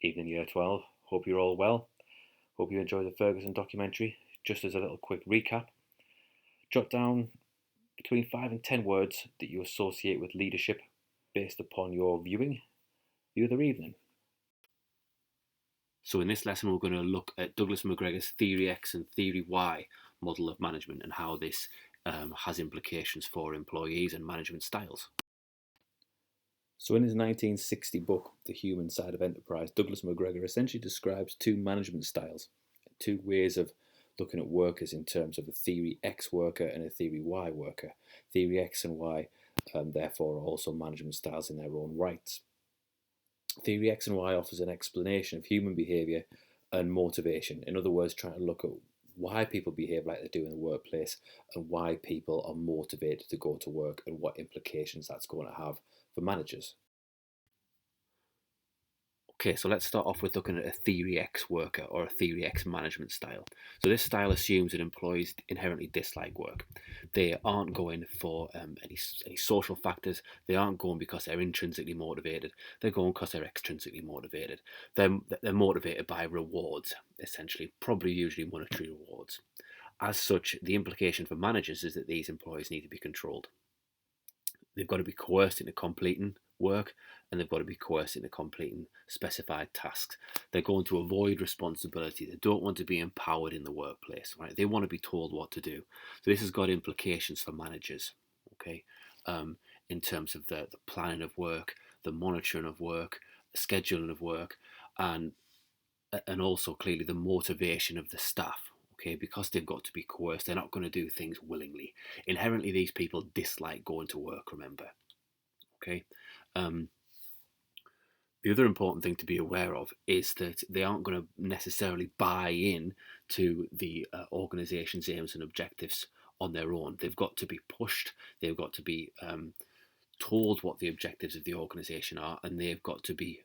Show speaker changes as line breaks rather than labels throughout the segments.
Evening Year 12. Hope you're all well. Hope you enjoy the Ferguson documentary. Just as a little quick recap, jot down between 5 and 10 words that you associate with leadership based upon your viewing the other evening. So in this lesson, we're going to look at Douglas McGregor's Theory X and Theory Y model of management and how this has implications for employees and management styles. So in his 1960 book, The Human Side of Enterprise, Douglas McGregor essentially describes two management styles, two ways of looking at workers in terms of a Theory X worker and a Theory Y worker. Theory X and Y, therefore, are also management styles in their own rights. Theory X and Y offers an explanation of human behaviour and motivation. In other words, trying to look at why people behave like they do in the workplace and why people are motivated to go to work and what implications that's going to have for managers. Okay, so let's start off with looking at a Theory X worker or a Theory X management style. So this style assumes that employees inherently dislike work. They aren't going for any social factors. They aren't going because they're intrinsically motivated. They're going because they're extrinsically motivated. They're motivated by rewards, essentially, probably usually monetary rewards. As such, the implication for managers is that these employees need to be controlled. They've got to be coerced into completing work, and they've got to be coerced into completing specified tasks. They're going to avoid responsibility. They don't want to be empowered in the workplace, right? They want to be told what to do. So this has got implications for managers, okay, in terms of the planning of work, the monitoring of work, the scheduling of work, and also clearly the motivation of the staff. Okay, because they've got to be coerced, they're not going to do things willingly. Inherently, these people dislike going to work, remember. Okay. The other important thing to be aware of is that they aren't going to necessarily buy in to the organisation's aims and objectives on their own. They've got to be pushed, they've got to be told what the objectives of the organisation are, and they've got to be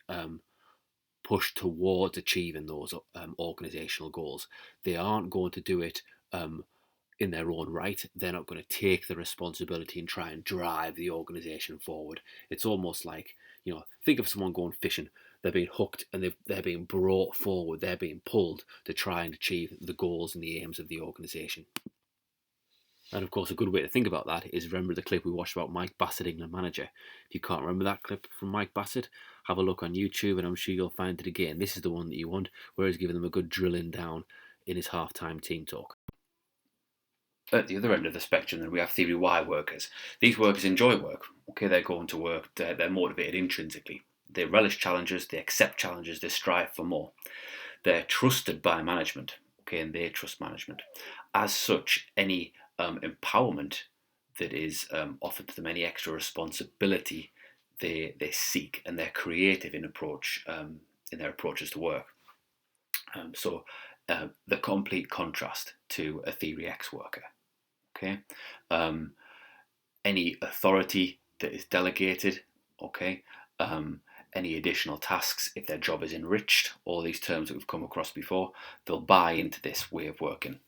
push towards achieving those organisational goals. They aren't going to do it in their own right. They're not going to take the responsibility and try and drive the organisation forward. It's almost like, think of someone going fishing. They're being hooked and they're being brought forward. They're being pulled to try and achieve the goals and the aims of the organisation. And of course, a good way to think about that is remember the clip we watched about Mike Bassett, England manager. If you can't remember that clip from Mike Bassett, have a look on YouTube and I'm sure you'll find it again. This is the one that you want, where he's giving them a good drilling down in his halftime team talk. At the other end of the spectrum, then we have Theory Y workers. These workers enjoy work. Okay, they're going to work, they're motivated intrinsically. They relish challenges, they accept challenges, they strive for more. They're trusted by management, okay, and they trust management. As such, any empowerment that is offered to them, any extra responsibility they seek, and they're creative in their approaches to work. So the complete contrast to a Theory X worker. Okay, any authority that is delegated. Okay. Any additional tasks, if their job is enriched, all these terms that we've come across before, they'll buy into this way of working.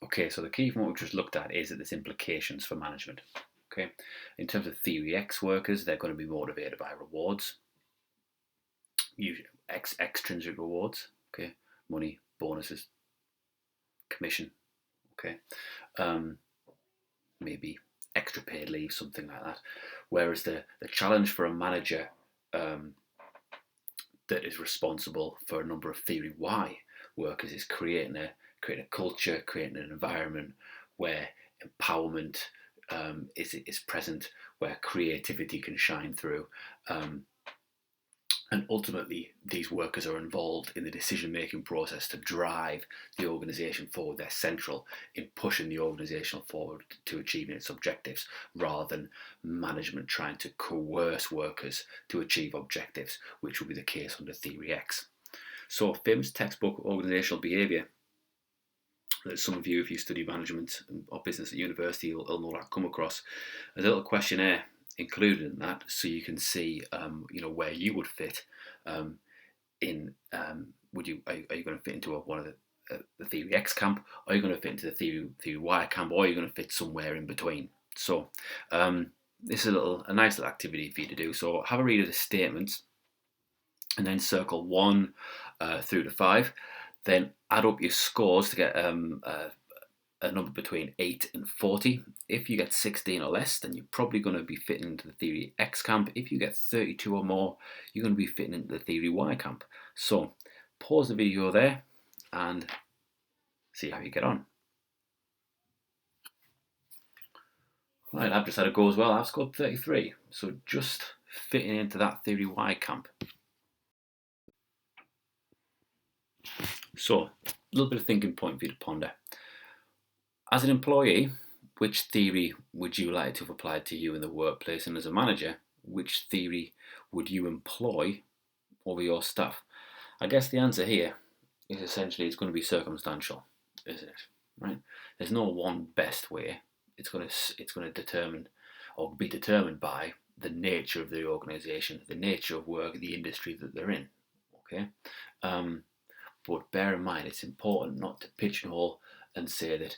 Okay, so the key from what we've just looked at is that there's implications for management. Okay, in terms of theory X workers, they're going to be motivated by rewards, usually extrinsic rewards. Okay, money, bonuses, commission. Okay, um, maybe extra paid leave, something like that. Whereas the challenge for a manager um, that is responsible for a number of theory Y workers is creating a culture, creating an environment where empowerment is present, where creativity can shine through. And ultimately, these workers are involved in the decision-making process to drive the organisation forward. They're central in pushing the organisation forward to achieving its objectives, rather than management trying to coerce workers to achieve objectives, which will be the case under Theory X. So, famous textbook organisational behaviour that some of you, if you study management or business at university, will know that come across. There's a little questionnaire included in that, so you can see, where you would fit in. Are you going to fit into one of the Theory X camp? Are you going to fit into the Theory Y camp? Or are you going to fit somewhere in between? So this is a nice little activity for you to do. So have a read of the statements, and then circle 1 through to 5. Then add up your scores to get a number between 8 and 40. If you get 16 or less, then you're probably going to be fitting into the Theory X camp. If you get 32 or more, you're going to be fitting into the Theory Y camp. So pause the video there and see how you get on. Right, I've just had a go as well. I've scored 33, so just fitting into that Theory Y camp. So, a little bit of thinking point for you to ponder. As an employee, which theory would you like to have applied to you in the workplace? And as a manager, which theory would you employ over your staff? I guess the answer here is essentially it's going to be circumstantial, isn't it? Right? There's no one best way. It's going to determine or be determined by the nature of the organisation, the nature of work, the industry that they're in. Okay, but bear in mind it's important not to pigeonhole and say that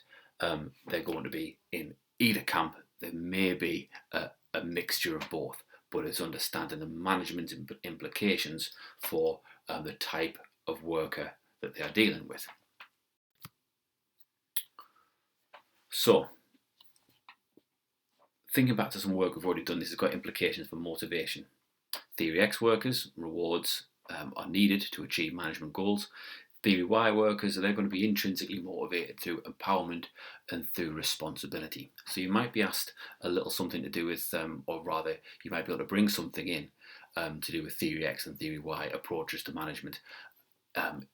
they're going to be in either camp. There may be a mixture of both, but it's understanding the management implications for the type of worker that they are dealing with. So, thinking back to some work we've already done, this has got implications for motivation. Theory X workers, rewards are needed to achieve management goals. Theory Y workers, they're going to be intrinsically motivated through empowerment and through responsibility. So you might be asked a little something to do with, or rather, you might be able to bring something in to do with Theory X and Theory Y approaches to management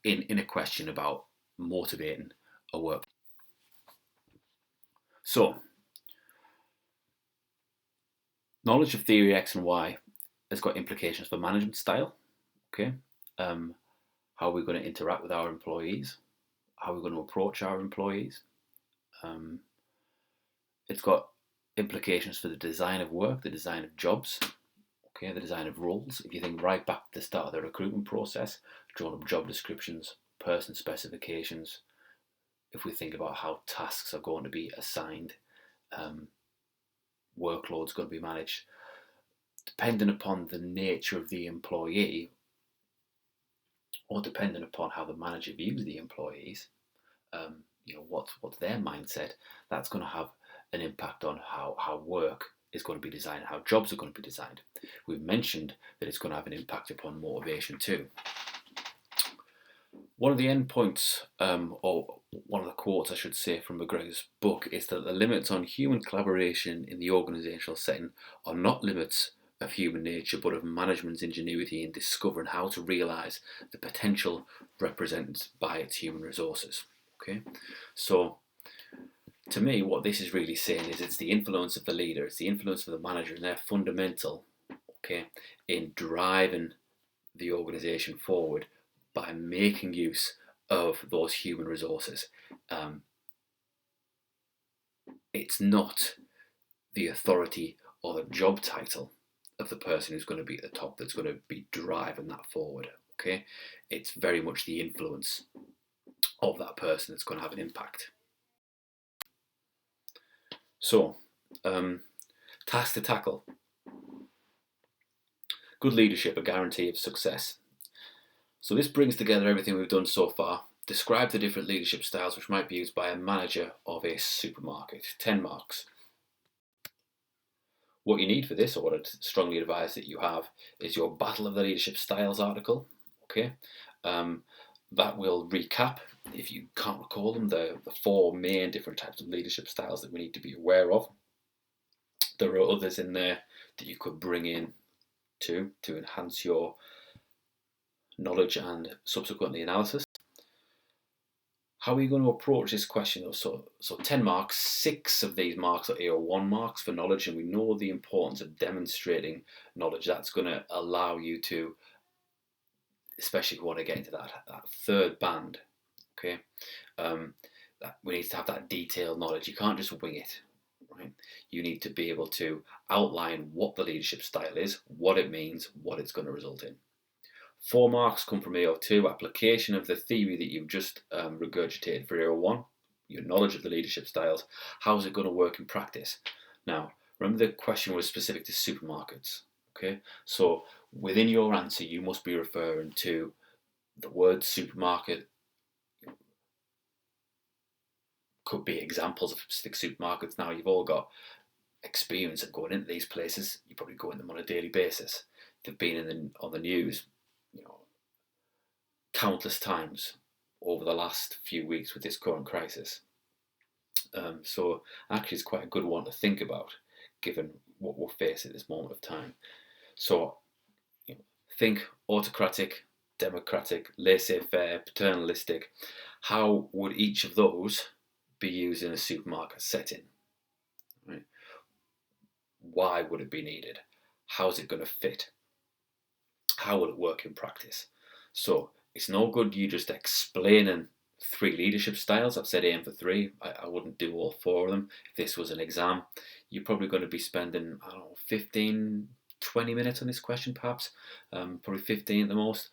in a question about motivating a work. So, knowledge of Theory X and Y has got implications for management style. Okay, how we're going to interact with our employees, how we're going to approach our employees. It's got implications for the design of work, the design of jobs, okay, the design of roles. If you think right back to the start of the recruitment process, drawn up job descriptions, person specifications. If we think about how tasks are going to be assigned, workload's going to be managed, depending upon the nature of the employee, or depending upon how the manager views the employees, what's their mindset, that's going to have an impact on how work is going to be designed, how jobs are going to be designed. We've mentioned that it's going to have an impact upon motivation too. One of the endpoints, or one of the quotes I should say from McGregor's book, is that the limits on human collaboration in the organisational setting are not limits of human nature, but of management's ingenuity in discovering how to realise the potential represented by its human resources. Okay, so to me, what this is really saying is it's the influence of the leader, it's the influence of the manager, and they're fundamental, okay, in driving the organisation forward by making use of those human resources. It's not the authority or the job title of the person who's going to be at the top that's going to be driving that forward. Okay, it's very much the influence of that person that's going to have an impact. So, task to tackle. Good leadership, a guarantee of success. So this brings together everything we've done so far. Describe the different leadership styles which might be used by a manager of a supermarket. 10 marks. What you need for this, or what I'd strongly advise that you have, is your Battle of the Leadership Styles article. Okay, that will recap, if you can't recall them, the four main different types of leadership styles that we need to be aware of. There are others in there that you could bring in to enhance your knowledge and subsequently analysis. How are you going to approach this question? So 10 marks, 6 of these marks are AO1 marks for knowledge, and we know the importance of demonstrating knowledge. That's going to allow you to, especially if you want to get into that third band, okay, that we need to have that detailed knowledge. You can't just wing it, right? You need to be able to outline what the leadership style is, what it means, what it's going to result in. 4 marks come from AO2, application of the theory that you've just regurgitated for AO1, your knowledge of the leadership styles. How is it going to work in practice? Now, remember the question was specific to supermarkets, okay? So within your answer, you must be referring to the word supermarket. Could be examples of specific supermarkets. Now, you've all got experience of going into these places. You probably go in them on a daily basis. They've been on the news, countless times over the last few weeks with this current crisis. So actually it's quite a good one to think about given what we're facing at this moment of time. So think autocratic, democratic, laissez-faire, paternalistic. How would each of those be used in a supermarket setting? Right? Why would it be needed? How is it going to fit? How will it work in practice? So it's no good you just explaining 3 leadership styles. I've said aim for 3. I wouldn't do all 4 of them. If this was an exam, you're probably going to be spending, 15, 20 minutes on this question, perhaps. Probably 15 at the most.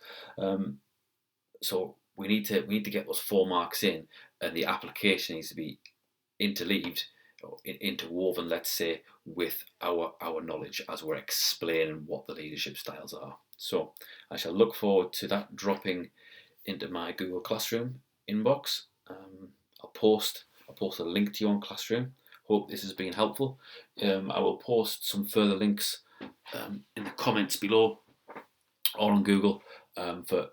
So we need to get those 4 marks in, and the application needs to be interleaved, or interwoven, let's say, with our knowledge as we're explaining what the leadership styles are. So I shall look forward to that dropping into my Google Classroom inbox. I'll post a link to you on Classroom. Hope this has been helpful. I will post some further links in the comments below or on Google for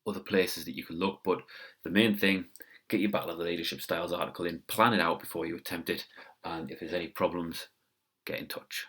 other places that you can look. But the main thing, get your Battle of the Leadership Styles article in, plan it out before you attempt it, and if there's any problems, get in touch.